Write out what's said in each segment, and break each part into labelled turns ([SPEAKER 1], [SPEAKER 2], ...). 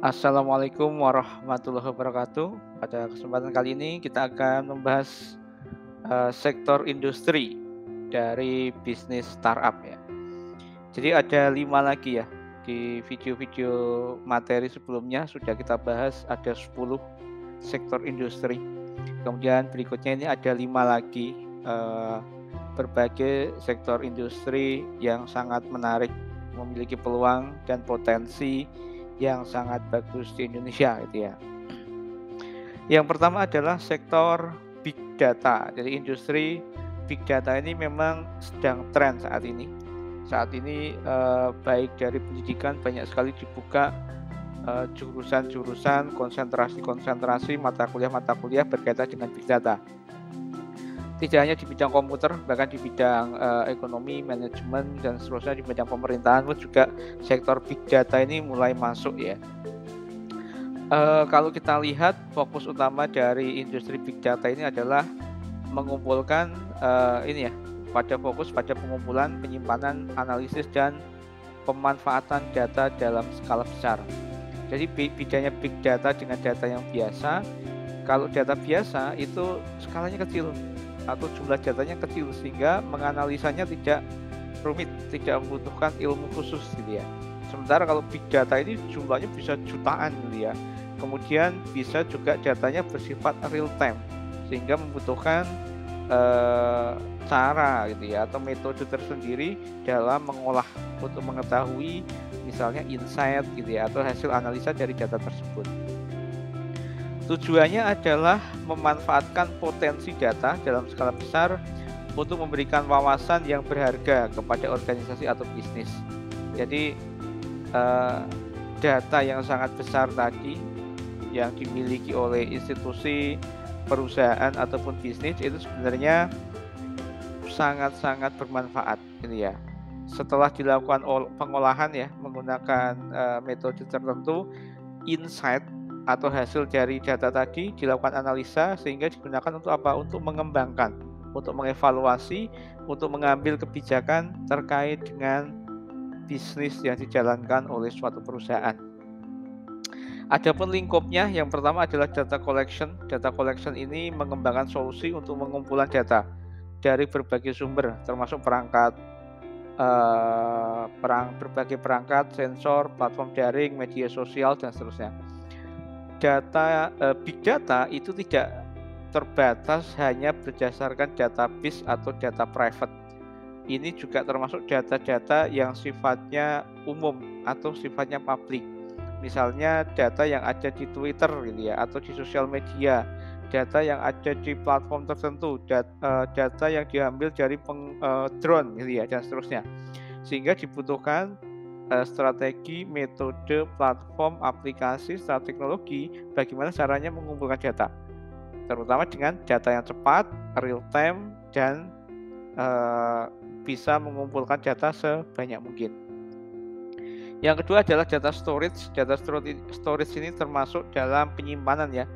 [SPEAKER 1] Assalamualaikum warahmatullahi wabarakatuh. Pada kesempatan kali ini kita akan membahas sektor industri dari bisnis startup ya. Jadi ada 5 lagi ya. Di video-video materi sebelumnya sudah kita bahas ada 10 sektor industri. Kemudian berikutnya ini ada 5 lagi berbagai sektor industri yang sangat menarik, memiliki peluang dan potensi yang sangat bagus di Indonesia gitu ya. Yang pertama adalah sektor big data. Jadi industri big data ini memang sedang tren saat ini. Saat ini baik dari pendidikan banyak sekali dibuka jurusan-jurusan, konsentrasi-konsentrasi mata kuliah berkaitan dengan big data. Tidak hanya di bidang komputer, bahkan di bidang ekonomi, manajemen, dan seterusnya di bidang pemerintahan pun juga sektor big data ini mulai masuk ya. Kalau kita lihat fokus utama dari industri big data ini adalah mengumpulkan fokus pada pengumpulan, penyimpanan, analisis, dan pemanfaatan data dalam skala besar. Jadi bedanya big data dengan data yang biasa, kalau data biasa itu skalanya kecil atau jumlah datanya kecil sehingga menganalisanya tidak rumit, tidak membutuhkan ilmu khusus gitu ya. Sementara kalau big data ini jumlahnya bisa jutaan gitu ya. Kemudian bisa juga datanya bersifat real time sehingga membutuhkan cara gitu ya atau metode tersendiri dalam mengolah untuk mengetahui misalnya insight gitu ya atau hasil analisa dari data tersebut. Tujuannya adalah memanfaatkan potensi data dalam skala besar untuk memberikan wawasan yang berharga kepada organisasi atau bisnis. Jadi data yang sangat besar tadi yang dimiliki oleh institusi, perusahaan ataupun bisnis itu sebenarnya sangat-sangat bermanfaat gitu ya. Setelah dilakukan pengolahan ya menggunakan metode tertentu, insight atau hasil dari data tadi dilakukan analisa sehingga digunakan untuk apa? Untuk mengembangkan, untuk mengevaluasi, untuk mengambil kebijakan terkait dengan bisnis yang dijalankan oleh suatu perusahaan. Adapun lingkupnya, yang pertama adalah data collection. Data collection ini mengembangkan solusi untuk mengumpulan data dari berbagai sumber, termasuk berbagai perangkat, sensor, platform daring, media sosial, dan seterusnya. Big data itu tidak terbatas hanya berdasarkan database atau data private. Ini juga termasuk data-data yang sifatnya umum atau sifatnya publik. Misalnya data yang ada di Twitter gitu ya atau di sosial media, data yang ada di platform tertentu, data yang diambil dari drone gitu ya dan seterusnya. Sehingga dibutuhkan strategi, metode, platform, aplikasi, strategi teknologi bagaimana caranya mengumpulkan data. Terutama dengan data yang cepat, real time dan bisa mengumpulkan data sebanyak mungkin. Yang kedua adalah data storage. Data storage ini termasuk dalam penyimpanan ya.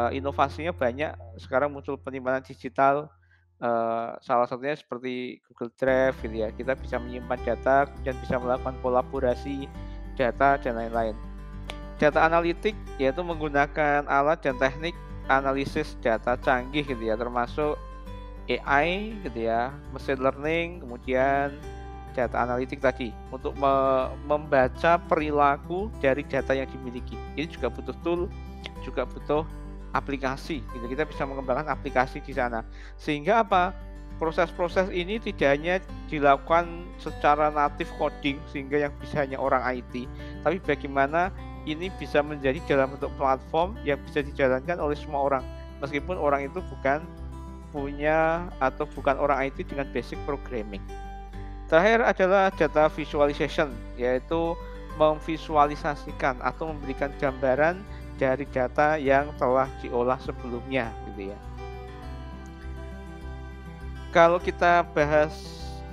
[SPEAKER 1] Inovasinya banyak. Sekarang muncul penyimpanan digital. Salah satunya seperti Google Drive gitu ya. Kita bisa menyimpan data dan bisa melakukan kolaborasi data dan lain-lain. Data analitik yaitu menggunakan alat dan teknik analisis data canggih gitu ya, termasuk AI gitu ya, machine learning, kemudian data analitik tadi untuk membaca perilaku dari data yang dimiliki. Ini juga butuh tool, juga butuh aplikasi. Gitu. Kita bisa mengembangkan aplikasi di sana. Sehingga apa? Proses-proses ini tidak hanya dilakukan secara native coding sehingga yang bisa hanya orang IT, tapi bagaimana ini bisa menjadi dalam bentuk platform yang bisa dijalankan oleh semua orang, meskipun orang itu bukan orang IT dengan basic programming. Terakhir adalah data visualization, yaitu memvisualisasikan atau memberikan gambaran dari data yang telah diolah sebelumnya gitu ya. Kalau kita bahas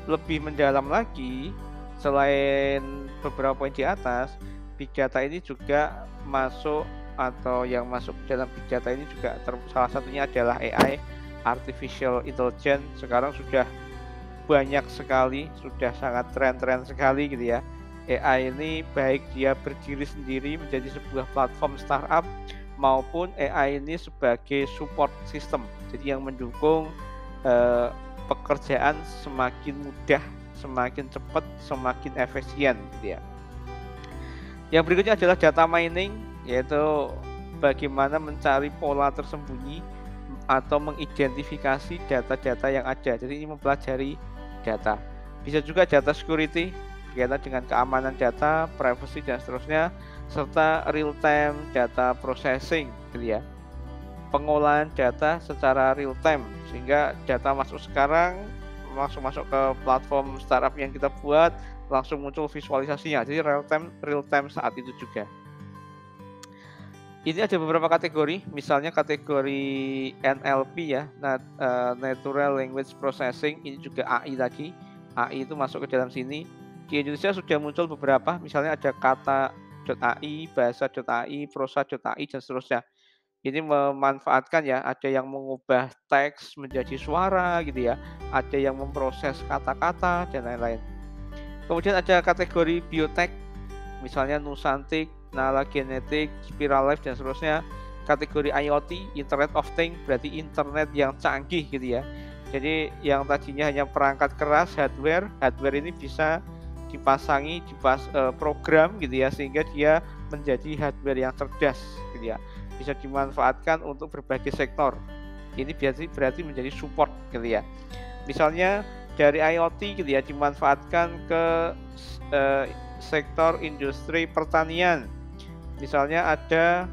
[SPEAKER 1] lebih mendalam lagi, selain beberapa poin di atas, big data ini juga masuk atau yang masuk dalam big data ini juga salah satunya adalah AI, artificial intelligence. Sekarang sudah banyak sekali, sudah sangat tren sekali gitu ya. AI ini baik dia berdiri sendiri menjadi sebuah platform startup maupun AI ini sebagai support system. Jadi yang mendukung pekerjaan semakin mudah, semakin cepat, semakin efisien gitu ya. Yang berikutnya adalah data mining, yaitu bagaimana mencari pola tersembunyi atau mengidentifikasi data-data yang ada. Jadi ini mempelajari data. Bisa juga data security, berkaitan dengan keamanan data, privacy dan seterusnya, serta real time data processing gitu ya. Pengolahan data secara real time sehingga data masuk sekarang langsung masuk ke platform startup yang kita buat, langsung muncul visualisasinya. Jadi real time saat itu juga. Ini ada beberapa kategori, misalnya kategori NLP ya, Natural Language Processing, ini juga AI tadi. AI itu masuk ke dalam sini. Di Indonesia sudah muncul beberapa, misalnya ada kata.ai, bahasa.ai, prosa.ai dan seterusnya. Ini memanfaatkan ya, ada yang mengubah teks menjadi suara gitu ya, ada yang memproses kata-kata dan lain-lain. Kemudian ada kategori biotech, misalnya Nusantik, Nala Genetik, Spiral Life dan seterusnya. Kategori IoT, Internet of Things, berarti internet yang canggih gitu ya. Jadi yang tadinya hanya perangkat keras, hardware ini bisa dipasangi program gitu ya, sehingga dia menjadi hardware yang cerdas gitu ya. Bisa dimanfaatkan untuk berbagai sektor. Ini berarti menjadi support gitu ya. Misalnya dari IoT gitu ya, dimanfaatkan ke sektor industri pertanian. Misalnya ada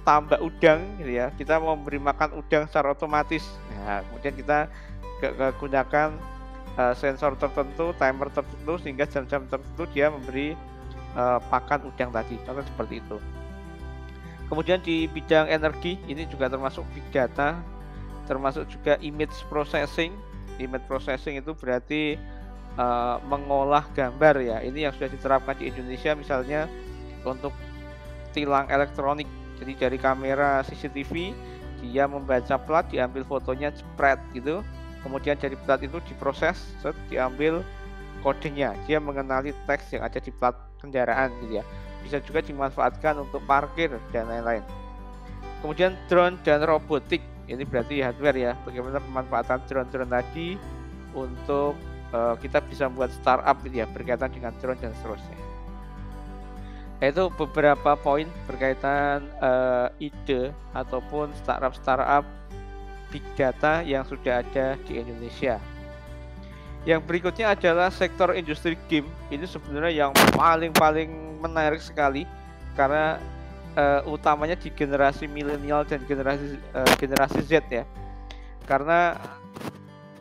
[SPEAKER 1] tambak udang gitu ya, kita memberi makan udang secara otomatis. Nah, kemudian kita gunakan sensor tertentu, timer tertentu, sehingga jam-jam tertentu dia memberi pakan udang tadi, contoh seperti itu. Kemudian di bidang energi ini juga termasuk big data, termasuk juga image processing. Image processing itu berarti mengolah gambar ya. Ini yang sudah diterapkan di Indonesia, misalnya untuk tilang elektronik. Jadi dari kamera CCTV dia membaca plat, diambil fotonya, jepret gitu. Kemudian dari plat itu diproses, diambil kodenya. Dia mengenali teks yang ada di plat kendaraan gitu ya. Bisa juga dimanfaatkan untuk parkir dan lain-lain. Kemudian drone dan robotik. Ini berarti hardware ya. Bagaimana pemanfaatan drone-drone tadi untuk kita bisa membuat startup gitu ya, berkaitan dengan drone dan seterusnya. Itu beberapa poin berkaitan ide ataupun startup big data yang sudah ada di Indonesia. Yang berikutnya adalah sektor industri game. Ini sebenarnya yang paling menarik sekali karena utamanya di generasi milenial dan generasi Z ya. Karena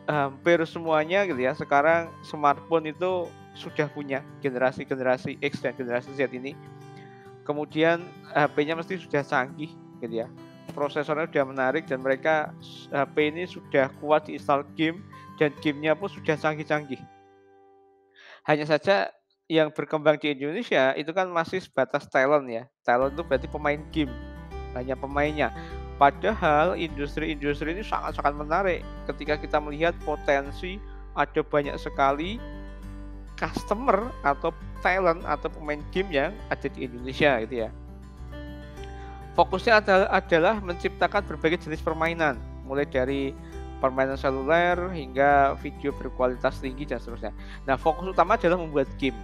[SPEAKER 1] hampir semuanya gitu ya, sekarang smartphone itu sudah punya generasi X dan generasi Z ini. Kemudian HP-nya mesti sudah canggih gitu ya. Prosesornya sudah menarik dan mereka HP ini sudah kuat diinstal game dan gamenya pun sudah canggih-canggih. Hanya saja yang berkembang di Indonesia itu kan masih sebatas talent ya. Talent itu berarti pemain game, hanya pemainnya. Padahal industri-industri ini sangat-sangat menarik ketika kita melihat potensi ada banyak sekali customer atau talent atau pemain game yang ada di Indonesia gitu ya. Fokusnya adalah menciptakan berbagai jenis permainan, mulai dari permainan seluler hingga video berkualitas tinggi dan seterusnya. Nah, fokus utama adalah membuat game.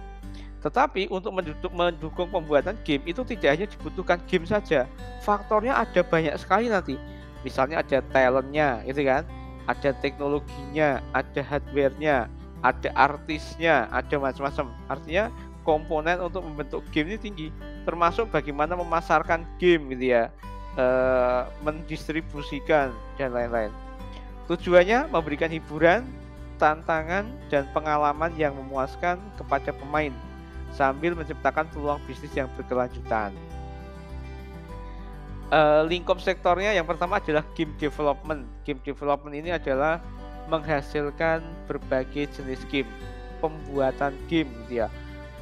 [SPEAKER 1] Tetapi untuk mendukung pembuatan game itu tidak hanya dibutuhkan game saja. Faktornya ada banyak sekali nanti. Misalnya ada talentnya, gitu kan? Ada teknologinya, ada hardwarenya, ada artisnya, ada macam-macam. Artinya komponen untuk membentuk game ini tinggi. Termasuk bagaimana memasarkan game gitu ya, mendistribusikan dan lain-lain. Tujuannya memberikan hiburan, tantangan, dan pengalaman yang memuaskan kepada pemain sambil menciptakan peluang bisnis yang berkelanjutan. Lingkup sektornya yang pertama adalah game development. Game development ini adalah menghasilkan berbagai jenis game, pembuatan game gitu ya,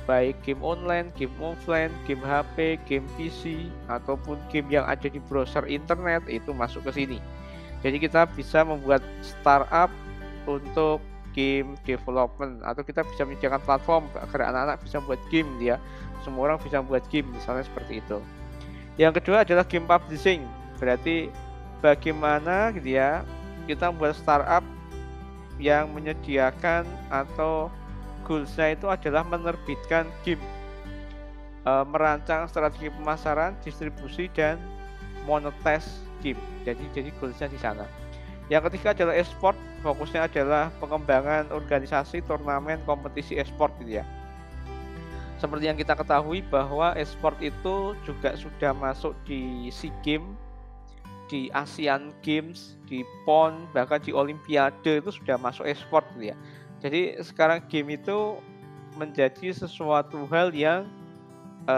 [SPEAKER 1] baik game online, game offline, game HP, game PC, ataupun game yang ada di browser internet itu masuk ke sini. Jadi kita bisa membuat startup untuk game development, atau kita bisa menyediakan platform agar anak-anak bisa buat game gitu ya. Semua orang bisa buat game, misalnya seperti itu. Yang kedua adalah game publishing, berarti bagaimana gitu ya kita membuat startup yang menyediakan atau goals-nya itu adalah menerbitkan game, merancang strategi pemasaran, distribusi, dan monetize game. Jadi goals-nya di sana. Yang ketiga adalah e-sport, fokusnya adalah pengembangan organisasi, turnamen, kompetisi e-sport gitu ya. Seperti yang kita ketahui bahwa e-sport itu juga sudah masuk di SEA Games, di Asian Games, di PON, bahkan di Olimpiade itu sudah masuk e-sport gitu ya. Jadi sekarang game itu menjadi sesuatu hal yang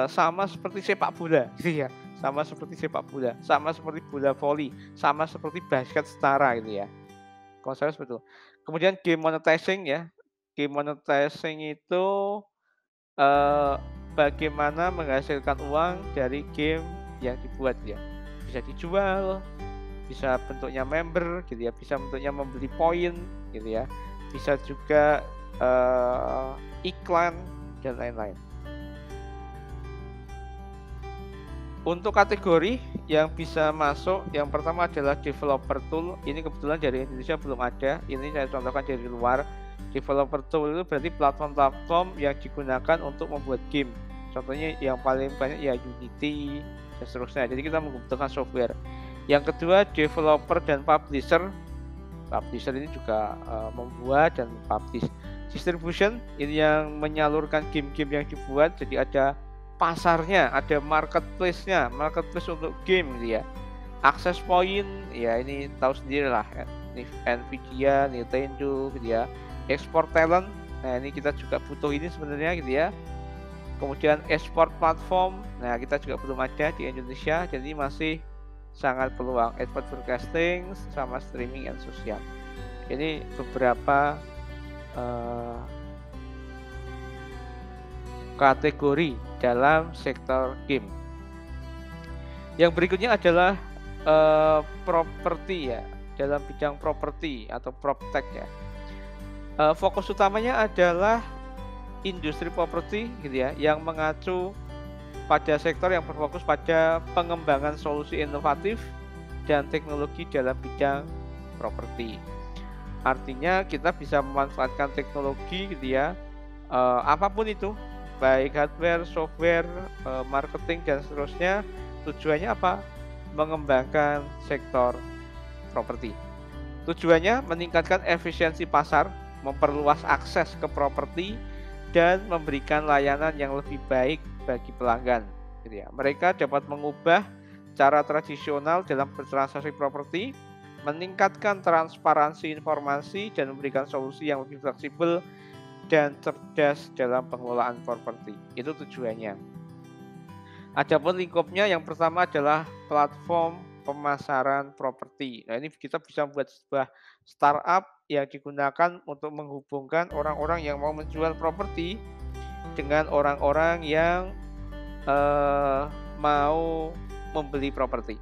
[SPEAKER 1] sama seperti sepak bola gitu ya. Sama seperti sepak bola, sama seperti bola voli, sama seperti basket setara gitu ya. Kalau saya seperti itu. Kemudian game monetizing ya. Game monetizing itu bagaimana menghasilkan uang dari game yang dibuat ya. Bisa dijual, bisa bentuknya member gitu ya, bisa bentuknya membeli poin gitu ya. Bisa juga iklan dan lain-lain. Untuk kategori yang bisa masuk, yang pertama adalah developer tool. Ini kebetulan dari Indonesia belum ada. Ini saya contohkan dari luar. Developer tool itu berarti platform-platform yang digunakan untuk membuat game. Contohnya yang paling banyak ya Unity dan seterusnya. Jadi kita membutuhkan software. Yang kedua developer dan publisher. Publisher ini juga membuat dan publish. Distribution ini yang menyalurkan game-game yang dibuat. Jadi ada pasarnya, ada marketplace-nya, marketplace untuk game gitu ya. Access point ya ini tahu sendiri lah ya. Nvidia, Nintendo gitu ya. Export talent, nah ini kita juga butuh ini sebenarnya gitu ya. Kemudian export platform, nah kita juga belum ada di Indonesia, jadi masih sangat peluang. Export broadcasting sama streaming dan sosial. Ini beberapa kategori dalam sektor game. Yang berikutnya adalah properti ya, dalam bidang properti atau proptech ya. Fokus utamanya adalah industri properti gitu ya, yang mengacu pada sektor yang berfokus pada pengembangan solusi inovatif dan teknologi dalam bidang properti. Artinya kita bisa memanfaatkan teknologi gitu ya, apapun itu, baik hardware, software, marketing dan seterusnya. Tujuannya apa? Mengembangkan sektor properti. Tujuannya meningkatkan efisiensi pasar, memperluas akses ke properti, dan memberikan layanan yang lebih baik bagi pelanggan. Gitu ya. Mereka dapat mengubah cara tradisional dalam bertransaksi properti, meningkatkan transparansi informasi, dan memberikan solusi yang lebih fleksibel dan cerdas dalam pengelolaan properti. Itu tujuannya. Adapun lingkupnya yang pertama adalah platform pemasaran properti. Nah, ini kita bisa membuat sebuah startup yang digunakan untuk menghubungkan orang-orang yang mau menjual properti dengan orang-orang yang mau membeli properti.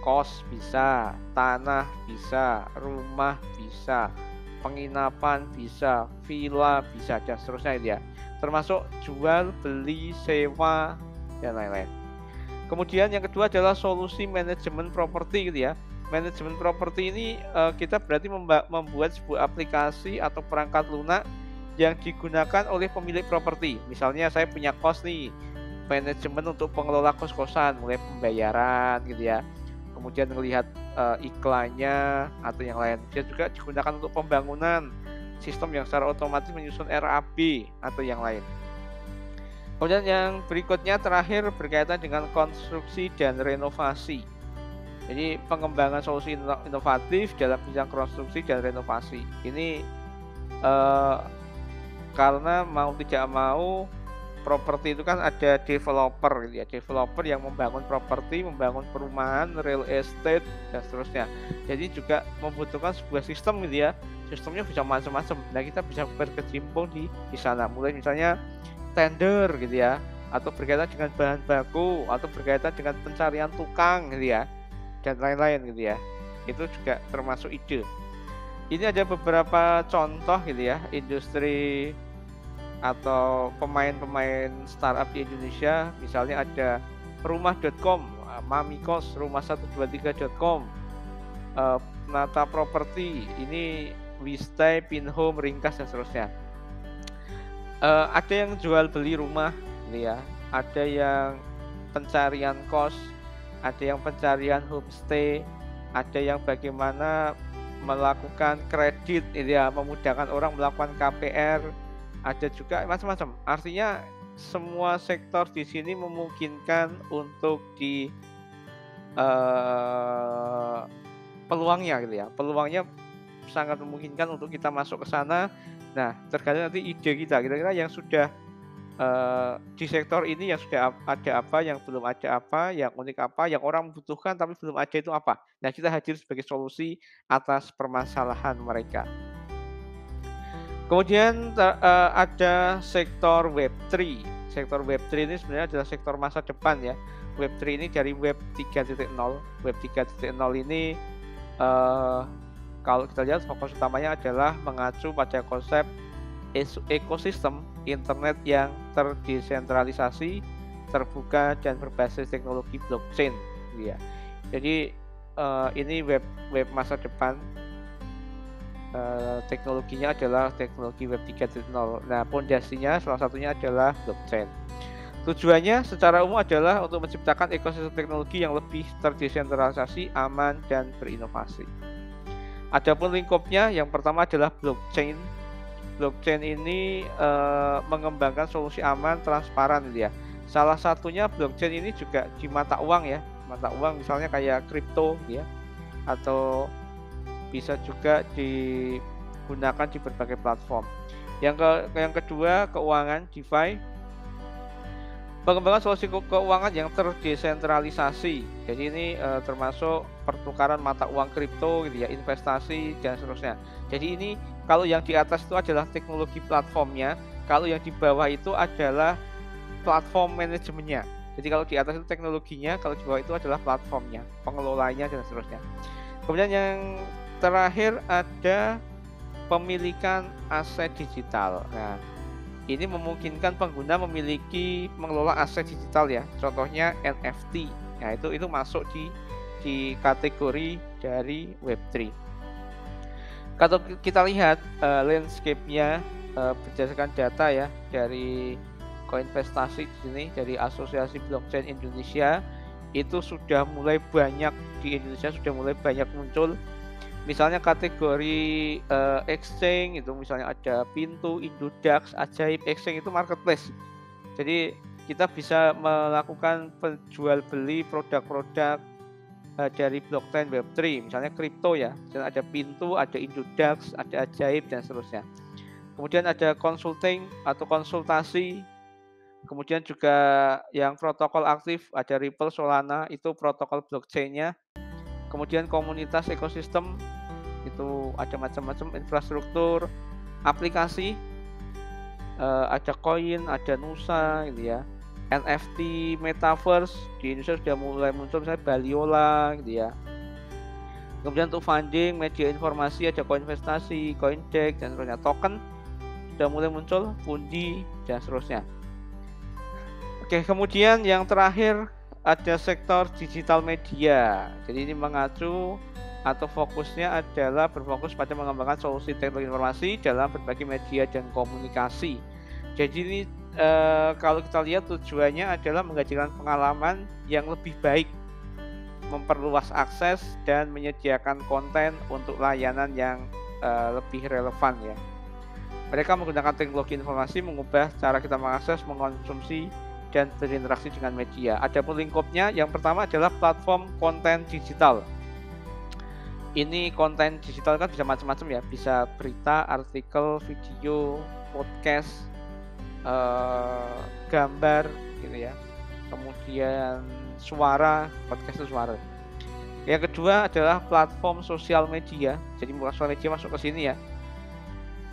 [SPEAKER 1] Kos bisa, tanah bisa, rumah bisa, penginapan bisa, villa bisa, dan seterusnya ya. Termasuk jual, beli, sewa, dan lain-lain. Kemudian yang kedua adalah solusi manajemen properti gitu ya. Manajemen properti ini kita berarti membuat sebuah aplikasi atau perangkat lunak yang digunakan oleh pemilik properti. Misalnya saya punya kos nih, manajemen untuk pengelola kos-kosan, mulai pembayaran gitu ya. Kemudian melihat iklannya atau yang lain. Bisa juga digunakan untuk pembangunan sistem yang secara otomatis menyusun RAB atau yang lain. Kemudian yang berikutnya terakhir berkaitan dengan konstruksi dan renovasi. Jadi pengembangan solusi inovatif dalam bidang konstruksi dan renovasi. Ini karena mau tidak mau properti itu kan ada developer gitu ya. Developer yang membangun properti, membangun perumahan, real estate dan seterusnya. Jadi juga membutuhkan sebuah sistem gitu ya. Sistemnya bisa macam-macam. Nah, kita bisa berkecimpung di sana. Mulai misalnya tender gitu ya, atau berkaitan dengan bahan baku, atau berkaitan dengan pencarian tukang gitu ya, dan lain-lain gitu ya. Itu juga termasuk ide. Ini ada beberapa contoh gitu ya, industri atau pemain-pemain startup di Indonesia. Misalnya ada rumah.com, Mamikos, rumah123.com, Nata Property, ini Wistai, Pinhome, Ringkas, dan seterusnya. Ada yang jual beli rumah gitu ya, ada yang pencarian kos, ada yang pencarian homestay, ada yang bagaimana melakukan kredit gitu ya, memudahkan orang melakukan KPR, ada juga macam-macam. Artinya semua sektor di sini memungkinkan untuk di peluangnya gitu ya. Peluangnya sangat memungkinkan untuk kita masuk ke sana. Nah, tergantung nanti ide kita, kira-kira yang sudah di sektor ini yang sudah ada apa, yang belum ada apa, yang unik apa, yang orang membutuhkan tapi belum ada itu apa. Nah, kita hadir sebagai solusi atas permasalahan mereka. Kemudian ada sektor Web3. Sektor Web3 ini sebenarnya adalah sektor masa depan ya. Web3 ini dari Web 3.0. Web 3.0 ini kalau kita lihat fokus utamanya adalah mengacu pada konsep ekosistem internet yang terdesentralisasi, terbuka, dan berbasis teknologi blockchain. Ya. Jadi ini web masa depan. Teknologinya adalah teknologi Web 3.0. Nah, pondasinya salah satunya adalah blockchain. Tujuannya secara umum adalah untuk menciptakan ekosistem teknologi yang lebih terdesentralisasi, aman, dan berinovasi. Adapun lingkupnya, yang pertama adalah blockchain. Blockchain ini mengembangkan solusi aman, transparan gitu ya. Salah satunya blockchain ini juga di mata uang ya. Mata uang misalnya kayak kripto gitu ya. Atau bisa juga digunakan di berbagai platform. Yang kedua, keuangan DeFi. Pengembangan solusi keuangan yang terdesentralisasi. Jadi ini termasuk pertukaran mata uang kripto gitu ya, investasi dan seterusnya. Jadi ini kalau yang di atas itu adalah teknologi platformnya, kalau yang di bawah itu adalah platform manajemennya. Jadi kalau di atas itu teknologinya, kalau di bawah itu adalah platformnya, pengelolanya dan seterusnya. Kemudian yang terakhir ada pemilikan aset digital. Nah, ini memungkinkan pengguna mengelola aset digital ya. Contohnya NFT. Nah, itu masuk di kategori dari Web3. Kalau kita lihat landscape-nya berdasarkan data ya dari Koinvestasi di sini, dari Asosiasi Blockchain Indonesia, itu sudah mulai banyak di Indonesia, sudah mulai banyak muncul. Misalnya kategori exchange itu misalnya ada Pintu, Indodax, Ajaib. Exchange itu marketplace. Jadi kita bisa melakukan penjual beli produk-produk dari blockchain Web3, misalnya kripto ya. Dan ada Pintu, ada Indodax, ada Ajaib dan seterusnya. Kemudian ada consulting atau konsultasi. Kemudian juga yang protokol aktif ada Ripple, Solana, itu protokol blockchain-nya. Kemudian komunitas ekosistem itu ada macam-macam, infrastruktur, aplikasi, ada koin, ada Nusa gitu ya. NFT, Metaverse di Indonesia sudah mulai muncul, misalnya Baliola gitu ya. Kemudian untuk funding, media informasi ada Koinvestasi, Coindex dan seterusnya. Token sudah mulai muncul, Pundi dan seterusnya. Oke, kemudian yang terakhir ada sektor digital media. Jadi ini mengacu atau fokusnya adalah berfokus pada mengembangkan solusi teknologi informasi dalam berbagai media dan komunikasi. Jadi ini kalau kita lihat tujuannya adalah menghadirkan pengalaman yang lebih baik, memperluas akses dan menyediakan konten untuk layanan yang lebih relevan ya. Mereka menggunakan teknologi informasi mengubah cara kita mengakses, mengkonsumsi, dan berinteraksi dengan media. Adapun lingkupnya, yang pertama adalah platform konten digital. Ini konten digital kan bisa macam-macam ya, bisa berita, artikel, video, podcast, gambar gitu ya. Kemudian suara, podcast itu suara. Yang kedua adalah platform sosial media. Jadi sosial media masuk ke sini ya.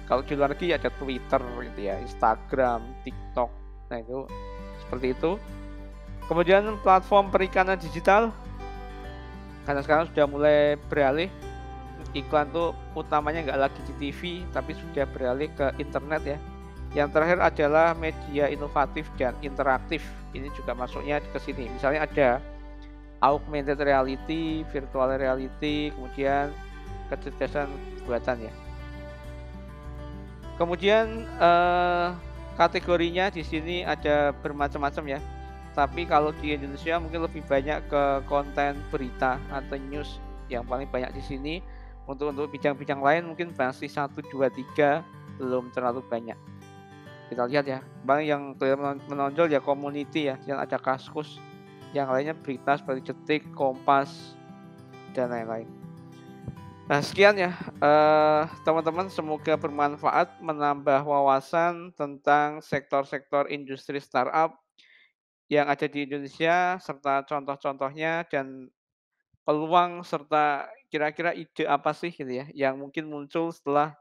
[SPEAKER 1] Kalau di luar negeri ada Twitter gitu ya, Instagram, TikTok. Nah itu seperti itu. Kemudian platform perikanan digital, karena sekarang sudah mulai beralih iklan tuh utamanya nggak lagi di TV, tapi sudah beralih ke internet ya. Yang terakhir adalah media inovatif dan interaktif. Ini juga masuknya ke sini. Misalnya ada augmented reality, virtual reality, kemudian kecerdasan buatan ya. Kemudian, kategorinya di sini ada bermacam-macam ya, tapi kalau di Indonesia mungkin lebih banyak ke konten berita atau news yang paling banyak di sini. Untuk bidang-bidang lain mungkin masih satu 2 3 belum terlalu banyak. Kita lihat ya, paling yang kelihatan menonjol ya community ya, yang ada Kaskus, yang lainnya berita seperti Detik, Kompas, dan lain-lain. Nah, sekian ya, teman-teman, semoga bermanfaat menambah wawasan tentang sektor-sektor industri startup yang ada di Indonesia, serta contoh-contohnya dan peluang serta kira-kira ide apa sih gitu ya, yang mungkin muncul setelah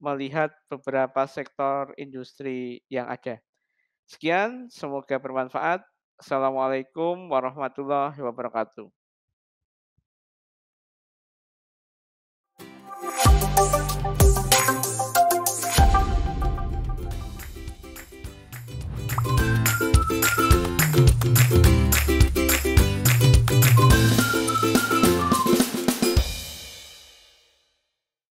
[SPEAKER 1] melihat beberapa sektor industri yang ada. Sekian, semoga bermanfaat. Assalamualaikum warahmatullahi wabarakatuh.